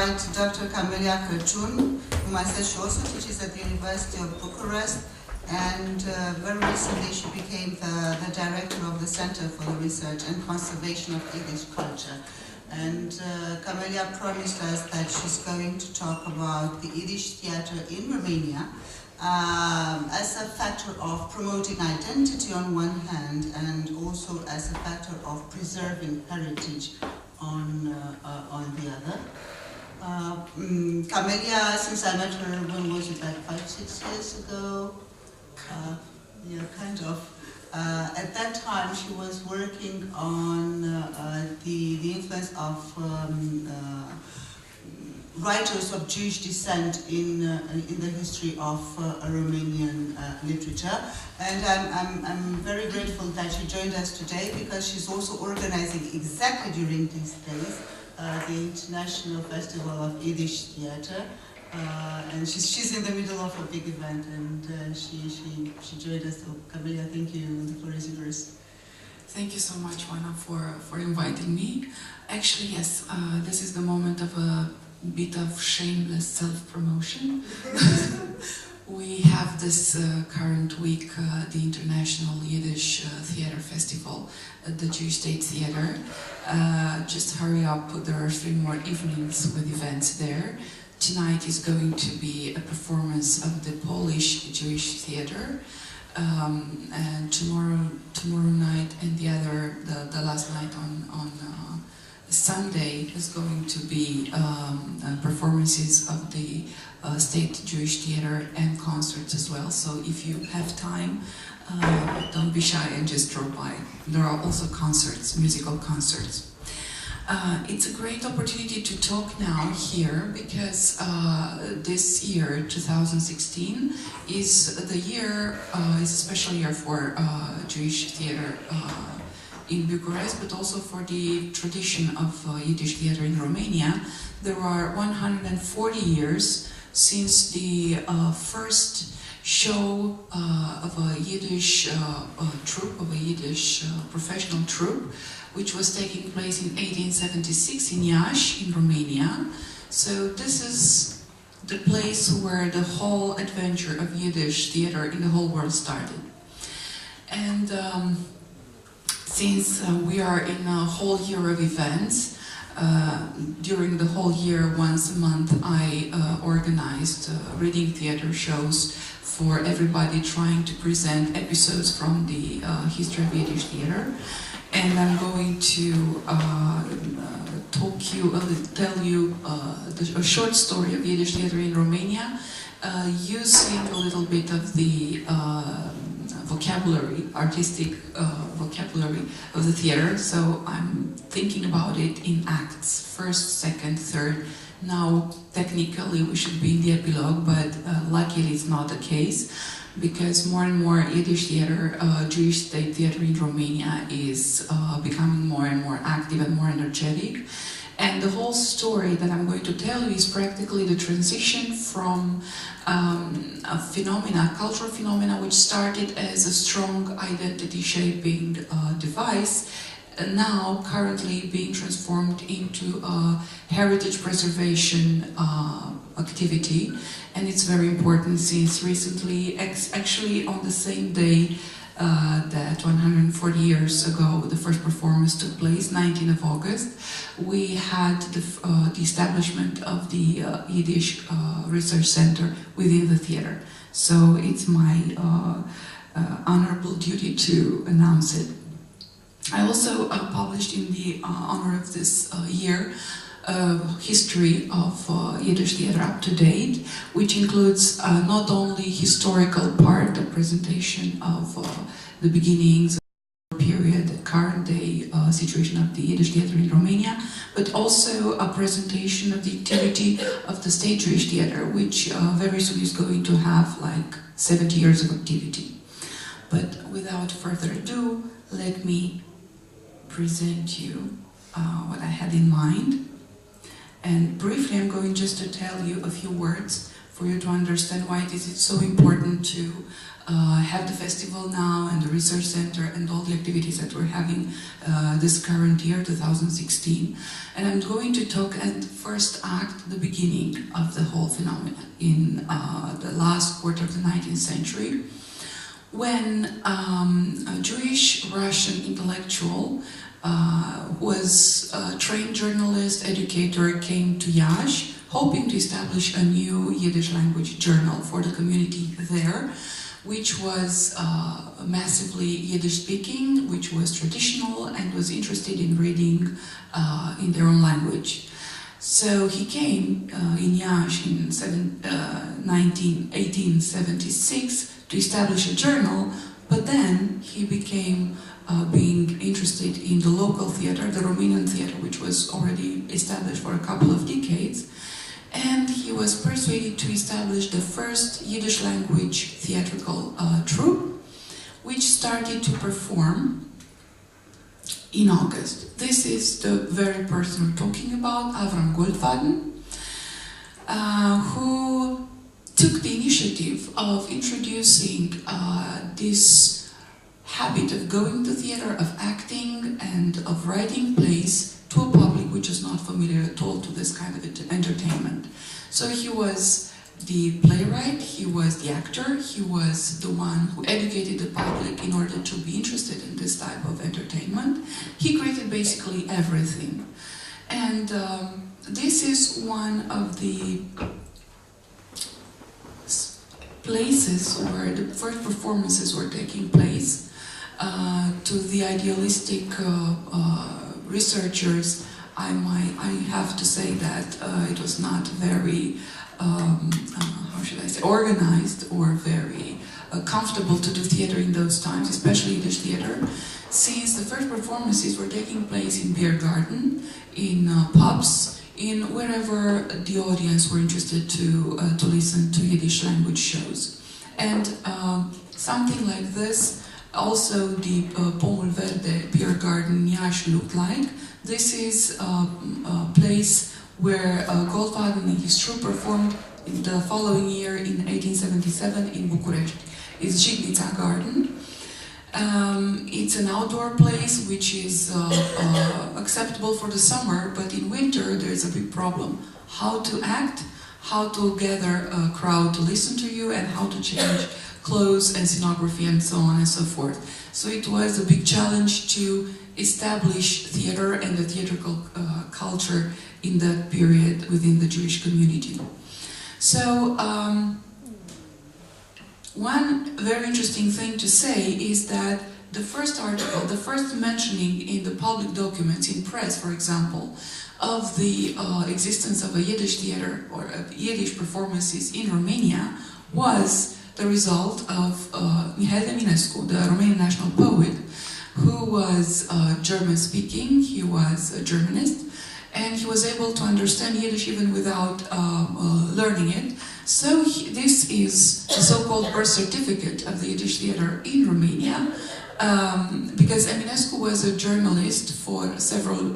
invite Dr. Camelia, whom I said she also teaches at the University of Bucharest, and very recently she became the director of the Center for the Research and Conservation of Yiddish Culture. And Camelia promised us that she's going to talk about the Yiddish theater in Romania as a factor of promoting identity on one hand, and also as a factor of preserving heritage on the other. Camelia, since I met her, when was it, like 5-6 years ago? Yeah, kind of. At that time, she was working on the influence of writers of Jewish descent in the history of Romanian literature, and I'm very grateful that she joined us today, because she's also organizing exactly during these days the International Festival of Yiddish Theater, and she's in the middle of a big event, and she joined us. So Camelia, thank you. The floor is yours. Thank you so much, Juana, for inviting me. Actually, yes, this is the moment of a bit of shameless self-promotion. We have this current week the International Yiddish Theater Festival at the Jewish State Theater. Just hurry up, there are 3 more evenings with events there. Tonight is going to be a performance of the Polish Jewish Theater, and tomorrow night and the last night on Sunday is going to be performances of the State Jewish Theater and concerts as well. So if you have time, don't be shy and just drop by. There are also concerts, musical concerts. It's a great opportunity to talk now here, because this year, 2016, is a special year for Jewish theater in Bucharest, but also for the tradition of Yiddish theater in Romania. There are 140 years since the first show of a Yiddish troupe, of a Yiddish professional troupe, which was taking place in 1876 in Iași, in Romania. So this is the place where the whole adventure of Yiddish theater in the whole world started. And since we are in a whole year of events, during the whole year, once a month, I organized reading theater shows for everybody, trying to present episodes from the history of Yiddish theater. And I'm going to tell you a short story of Yiddish theater in Romania, using a little bit of the artistic vocabulary of the theater. So I'm thinking about it in acts, 1st, 2nd, 3rd. Now, technically, we should be in the epilogue, but luckily it's not the case, because more and more Yiddish theater, Jewish state theater in Romania is becoming more and more active and more energetic. And the whole story that I'm going to tell you is practically the transition from a cultural phenomena which started as a strong identity-shaping device, and now currently being transformed into a heritage preservation activity. And it's very important, since recently, actually on the same day that 140 years ago the first performance took place, 19th of August, we had the establishment of the Yiddish Research Center within the theater. So it's my honorable duty to announce it. I also published in the honor of this year history of Yiddish theater up to date, which includes not only historical part, the presentation of the beginnings, period, current day situation of the Yiddish theater in Romania, but also a presentation of the activity of the State Jewish Theater, which very soon is going to have like 70 years of activity. But without further ado, let me present you what I had in mind. And briefly, I'm going just to tell you a few words for you to understand why it is so important to have the festival now and the research center and all the activities that we're having this current year, 2016. And I'm going to talk at the first act, the beginning of the whole phenomenon in the last quarter of the 19th century, when a Jewish Russian intellectual who was a trained journalist, educator, came to Iași, hoping to establish a new Yiddish language journal for the community there, which was massively Yiddish speaking, which was traditional and was interested in reading in their own language. So he came in Iași in 1876 to establish a journal, but then he became being interested in the local theater, the Romanian theater, which was already established for a couple of decades, and he was persuaded to establish the first Yiddish language theatrical troupe, which started to perform in August. This is the very person we're talking about, Avram Goldstein, who took the initiative of introducing this habit of going to theater, of acting, and of writing plays to a public which is not familiar at all to this kind of entertainment. So he was the playwright, he was the actor, he was the one who educated the public in order to be interested in this type of entertainment. He created basically everything. And this is one of the places where the first performances were taking place. To the idealistic researchers, I have to say that it was not very, how should I say, organized or very comfortable to do theater in those times, especially Yiddish theater, since the first performances were taking place in beer garden, in pubs, in wherever the audience were interested to listen to Yiddish language shows. And something like this also the Pomul Verde beer garden in Iași looked like. This is a place where Goldstein and his troupe performed in the following year in 1877 in Bucharest. It's Žignica Garden. It's an outdoor place which is acceptable for the summer, but in winter there's a big problem. How to act, how to gather a crowd to listen to you, and how to change clothes and scenography and so on and so forth. So it was a big challenge to establish theater and the theatrical culture in that period within the Jewish community. So one very interesting thing to say is that the first article, the first mentioning in the public documents, in press for example, of the existence of a Yiddish theater or of Yiddish performances in Romania was the result of Mihail Eminescu, the Romanian national poet, who was German-speaking, he was a Germanist, and he was able to understand Yiddish even without learning it. So this is the so-called birth certificate of the Yiddish theater in Romania, because Eminescu was a journalist for several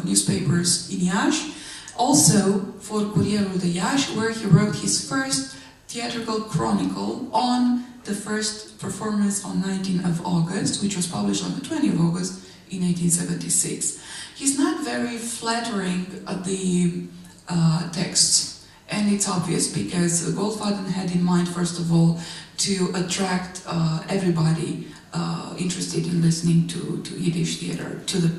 newspapers in Iași, also for Curierul de Iași, where he wrote his first theatrical chronicle on the first performance on 19th of August, which was published on the 20th of August in 1876. He's not very flattering the texts, and it's obvious because Goldstein had in mind, first of all, to attract everybody interested in listening to Yiddish theater, to the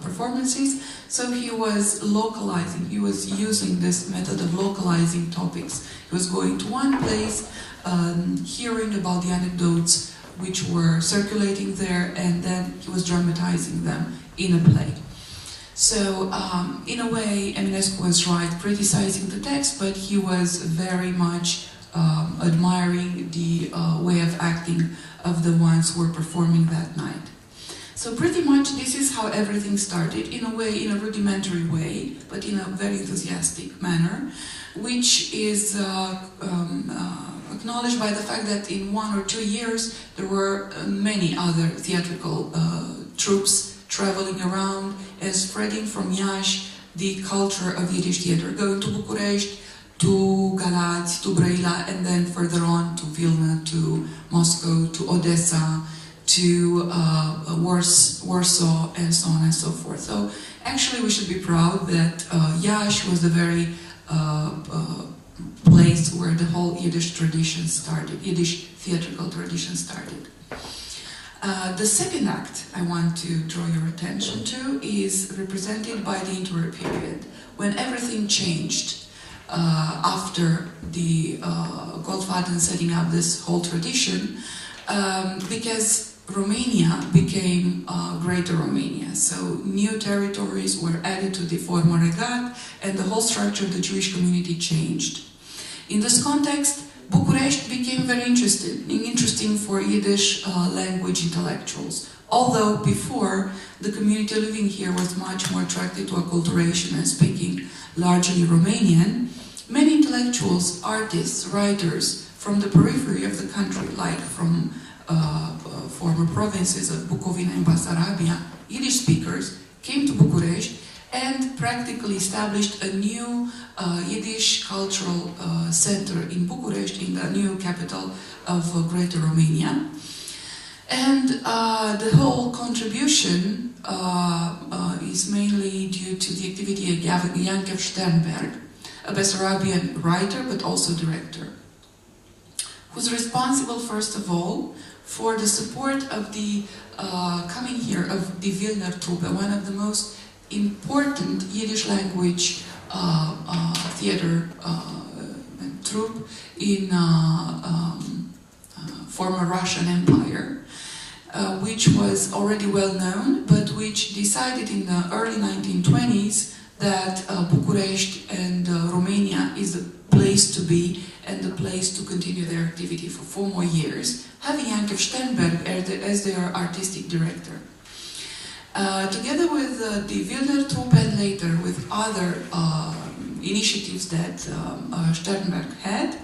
performances. So he was localizing, he was using this method of localizing topics. He was going to one place, hearing about the anecdotes which were circulating there, and then he was dramatizing them in a play. So, in a way, Eminescu was right criticizing the text, but he was very much admiring the way of acting of the ones who were performing that night. So pretty much this is how everything started, in a way, in a rudimentary way, but in a very enthusiastic manner, which is acknowledged by the fact that in 1 or 2 years there were many other theatrical troupes traveling around and spreading from Iași the culture of Yiddish theater, going to Bucharest, to Galați, to Brăila, and then further on to Vilna, to Moscow, to Odessa, to Warsaw, and so on and so forth. So actually we should be proud that Iași was the very place where the whole Yiddish tradition started, Yiddish theatrical tradition started. The second act I want to draw your attention to is represented by the interwar period, when everything changed after the Goldstein setting up this whole tradition, because Romania became Greater Romania. So new territories were added to the former regat, and the whole structure of the Jewish community changed. In this context, Bucharest became very interesting for Yiddish language intellectuals. Although before, the community living here was much more attracted to acculturation and speaking largely Romanian, many intellectuals, artists, writers from the periphery of the country, like from former provinces of Bucovina and Basarabia, Yiddish speakers came to Bucharest and practically established a new Yiddish cultural center in Bucharest, in the new capital of Greater Romania. And the whole contribution is mainly due to the activity of Jankev Sternberg, a Bessarabian writer but also director, who's responsible first of all for the support of the coming here of the Vilna Truppe, one of the most important Yiddish language theater troupe in former Russian Empire, which was already well known, but which decided in the early 1920s that Bucharest and Romania is the place to be and the place to continue their activity for 4 more years, having Jankev Sternberg as their artistic director. Together with the Vilna Troupe and later with other initiatives that Sternberg had,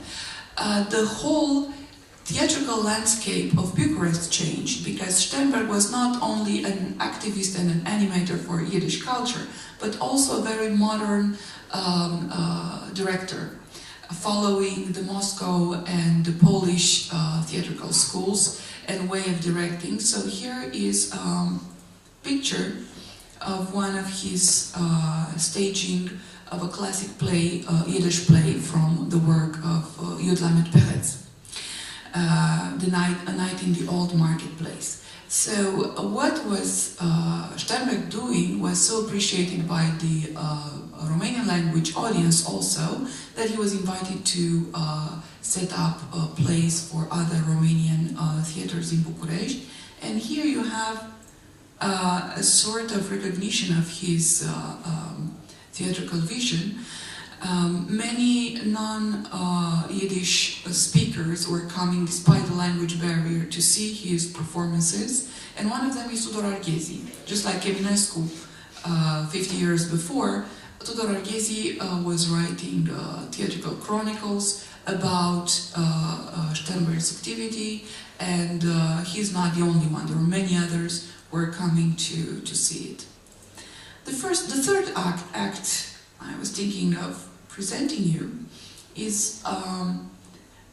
the whole theatrical landscape of Bucharest changed, because Sternberg was not only an activist and an animator for Yiddish culture, but also a very modern director, following the Moscow and the Polish theatrical schools and way of directing. So here is picture of one of his staging of a classic play, Yiddish play from the work of Yud Lamed Peretz, A Night in the Old Marketplace. So what was Sternberg doing was so appreciated by the Romanian language audience also, that he was invited to set up plays for other Romanian theaters in Bucharest. And here you have a sort of recognition of his theatrical vision. Many non-Yiddish speakers were coming, despite the language barrier, to see his performances, and one of them is Tudor Arghezi. Just like Eminescu 50 years before, Tudor Arghezi was writing theatrical chronicles about Sternberg's activity, and he's not the only one. There were many others who were coming to see it. The third act I was thinking of presenting you is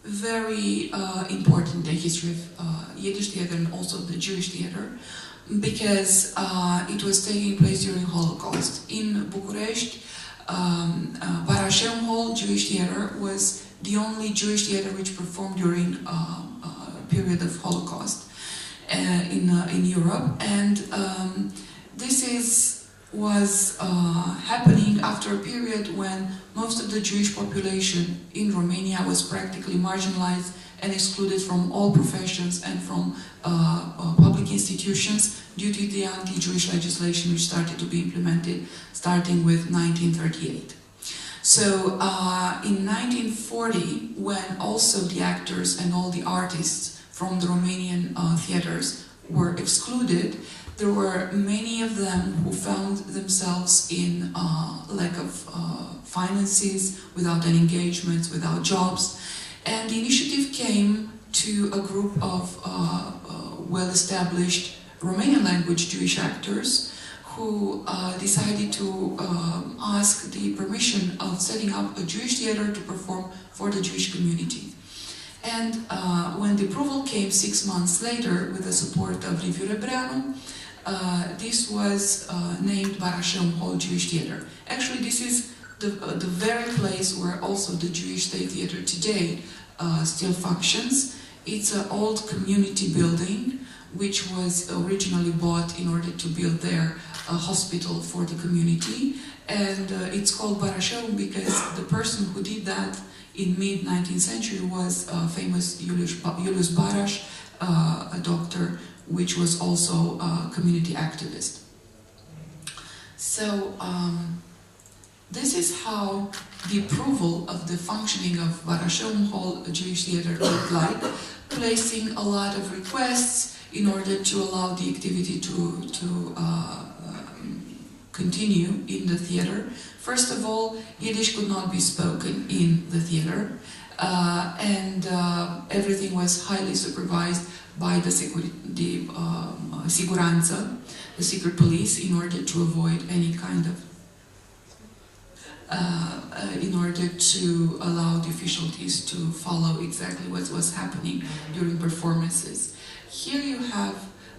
very important in the history of Yiddish theater and also the Jewish theater, because it was taking place during Holocaust. In Bucharest, Parashem Hall Jewish Theater was the only Jewish theater which performed during a period of Holocaust in Europe, and this was happening after a period when most of the Jewish population in Romania was practically marginalized and excluded from all professions and from public institutions due to the anti-Jewish legislation which started to be implemented starting with 1938. So in 1940, when also the actors and all the artists from the Romanian theaters were excluded, there were many of them who found themselves in lack of finances, without any engagements, without jobs. And the initiative came to a group of well-established Romanian language Jewish actors who decided to ask the permission of setting up a Jewish theater to perform for the Jewish community. And when the approval came 6 months later with the support of Liviu Rebreanu, this was named Barașeum Hall Jewish Theater. Actually, this is the very place where also the Jewish State Theater today still functions. It's an old community building which was originally bought in order to build there a hospital for the community, and it's called Barașeum because the person who did that in mid-19th century was famous Julius Baraș, a doctor which was also a community activist. So this is how the approval of the functioning of Barașeum Hall Jewish Theater looked like, placing a lot of requests in order to allow the activity to continue in the theater. First of all, Yiddish could not be spoken in the theater, and everything was highly supervised by the siguranță, the secret police, in order to avoid any kind of in order to allow the officials to follow exactly what was happening during performances. Here you have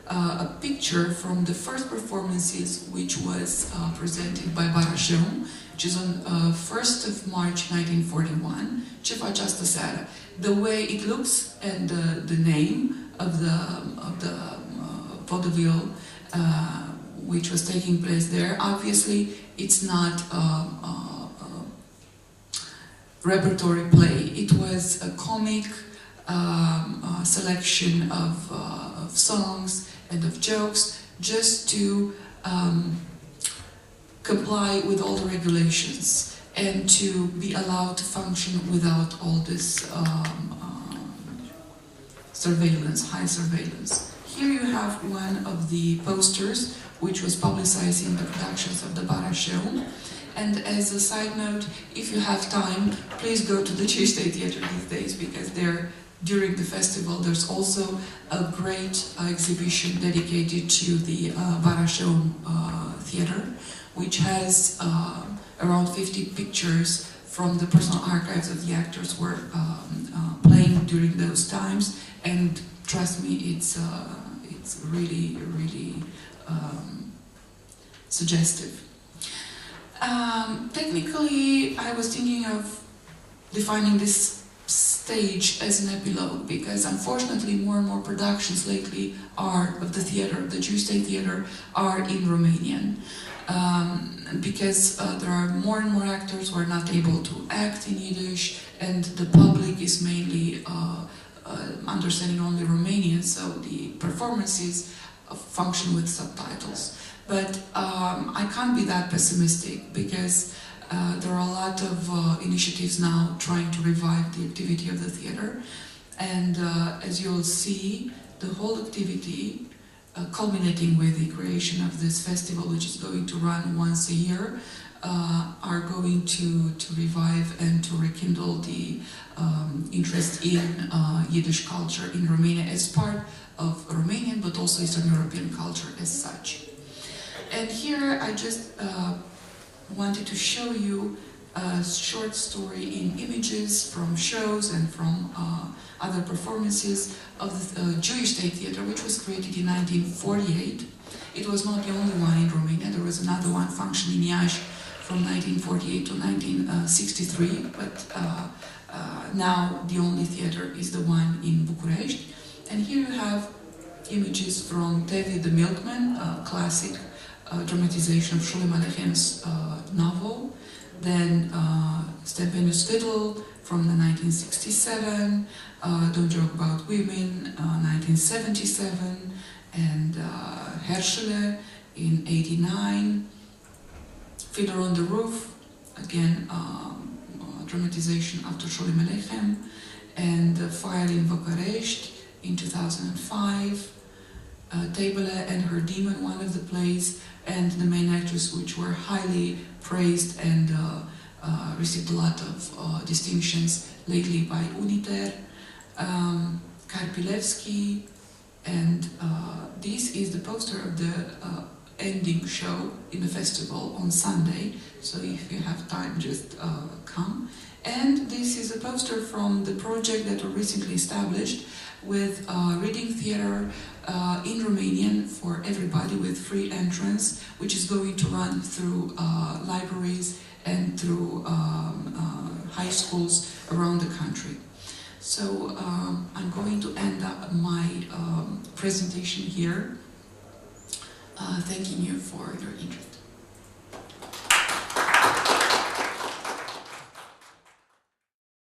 a picture from the first performances which was presented by Barașeum, which is on 1st of March 1941, Ce faci astă seară. The way it looks and the name of the vaudeville which was taking place there, obviously it's not repertory play. It was a comic selection of songs and of jokes, just to comply with all the regulations and to be allowed to function without all this surveillance, high surveillance. Here you have one of the posters which was publicizing the productions of the Barașeum. And as a side note, if you have time, please go to the Jewish State Theater these days, because during the festival there's also a great exhibition dedicated to the Barașeum Theater, which has around 50 pictures from the personal archives of the actors who were playing during those times. And trust me, it's really, really suggestive. Technically, I was thinking of defining this stage as an epilogue, because unfortunately more and more productions lately of the theater, the Jewish State Theater, are in Romanian. Because there are more and more actors who are not able to act in Yiddish, and the public is mainly understanding only Romanian, so the performances function with subtitles. But I can't be that pessimistic, because there are a lot of initiatives now trying to revive the activity of the theater. And as you'll see, the whole activity, culminating with the creation of this festival, which is going to run once a year, are going to revive and to rekindle the interest in Yiddish culture in Romania as part of Romanian, but also Eastern European culture as such. And here I just wanted to show you a short story in images from shows and from other performances of the Jewish State Theater, which was created in 1948. It was not the only one in Romania. There was another one functioning in Iași from 1948 to 1963, but now the only theater is the one in Bucharest. And here you have images from Tevi the Milkman, a classic dramatization of Shulim Alechem's novel. Then Stepanius Fiddle from the 1967, Don't Joke About Women, 1977, and Herschele in 89, Fiddler on the Roof, again dramatization after Shulim Alechem, and Fire in Bucharest in 2005, Tabele and Her Demon, one of the plays, and the main actress, which were highly praised and received a lot of distinctions lately by Uniter, Karpilevsky, and this is the poster of the ending show in the festival on Sunday, so if you have time, just come. And this is a poster from the project that we recently established with reading theater in Romanian for everybody with free entrance, which is going to run through libraries and through high schools around the country. So I'm going to end up my presentation here, thanking you for your interest.